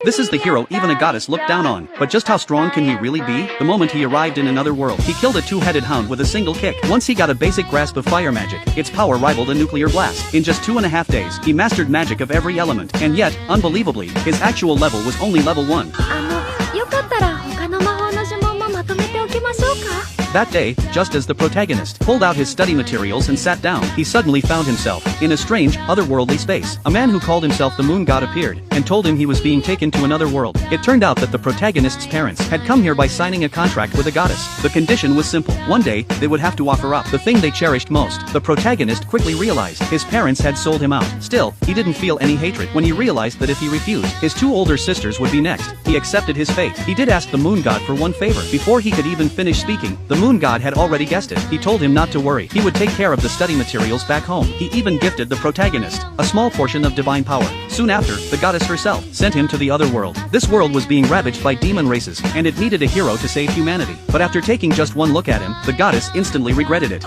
This is the hero even a goddess looked down on, but just how strong can he really be? The moment he arrived in another world, he killed a two-headed hound with a single kick. Once he got a basic grasp of fire magic, its power rivaled a nuclear blast. In just 2.5 days, he mastered magic of every element, and yet, unbelievably, his actual level was only level 1. よかったら他の魔法の呪文もまとめておきましょうか That day, just as the protagonist pulled out his study materials and sat down, he suddenly found himself in a strange, otherworldly space. A man who called himself the Moon God appeared, and told him he was being taken to another world. It turned out that the protagonist's parents had come here by signing a contract with a goddess. The condition was simple. One day, they would have to offer up the thing they cherished most. The protagonist quickly realized his parents had sold him out. Still, he didn't feel any hatred when he realized that if he refused, his 2 older sisters would be next. He accepted his fate. He did ask the Moon God for one favor. Before he could even finish speaking, the Moon God had already guessed it. He told him not to worry. He would take care of the study materials back home. He even gifted the protagonist a small portion of divine power. Soon after, the goddess herself sent him to the other world. This world was being ravaged by demon races, and it needed a hero to save humanity. But after taking just one look at him, the goddess instantly regretted it.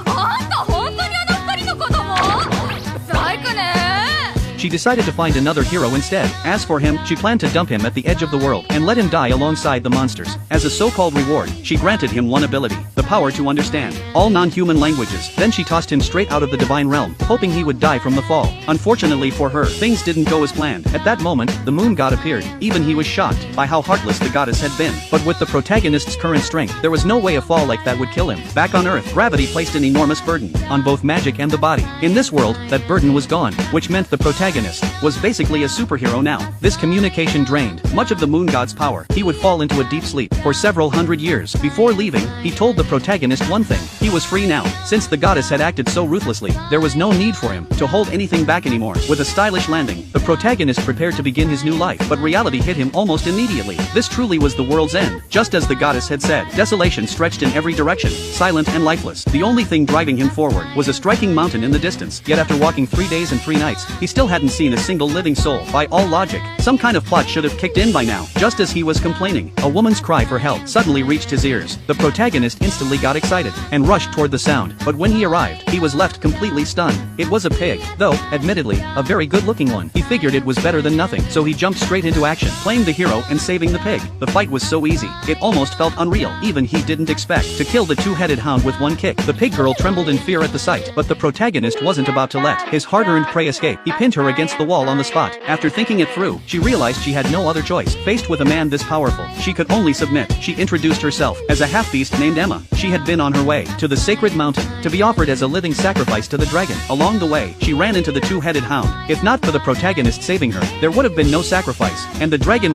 She decided to find another hero instead. As for him, she planned to dump him at the edge of the world and let him die alongside the monsters. As a so-called reward, she granted him one ability, the power to understand all non-human languages. Then she tossed him straight out of the divine realm, hoping he would die from the fall. Unfortunately for her, things didn't go as planned. At that moment, the Moon God appeared. Even he was shocked by how heartless the goddess had been. But with the protagonist's current strength, there was no way a fall like that would kill him. Back on Earth, gravity placed an enormous burden on both magic and the body. In this world, that burden was gone, which meant the protagonist was basically a superhero now. This communication drained much of the Moon God's power. He would fall into a deep sleep for several hundred years. Before leaving, he told the protagonist one thing: he was free now. Since the goddess had acted so ruthlessly, there was no need for him to hold anything back anymore. With a stylish landing, the protagonist prepared to begin his new life, but reality hit him almost immediately. This truly was the world's end. Just as the goddess had said, desolation stretched in every direction, silent and lifeless. The only thing driving him forward was a striking mountain in the distance. Yet after walking 3 days and 3 nights, he still hadn't seen a single living soul. By all logic, some kind of plot should have kicked in by now. Just as he was complaining, a woman's cry for help suddenly reached his ears. The protagonist instantly got excited and rushed toward the sound, but when he arrived, he was left completely stunned. It was a pig, though, admittedly, a very good-looking one. He figured it was better than nothing, so he jumped straight into action, playing the hero and saving the pig. The fight was so easy, it almost felt unreal. Even he didn't expect to kill the two-headed hound with one kick. The pig girl trembled in fear at the sight, but the protagonist wasn't about to let his hard-earned prey escape. He pinned her against the wall on the spot. After thinking it through, she realized she had no other choice. Faced with a man this powerful, she could only submit. She introduced herself as a half-beast named Emma. She had been on her way to the sacred mountain to be offered as a living sacrifice to the dragon. Along the way, she ran into the two-headed hound. If not for the protagonist saving her, there would have been no sacrifice, and the dragon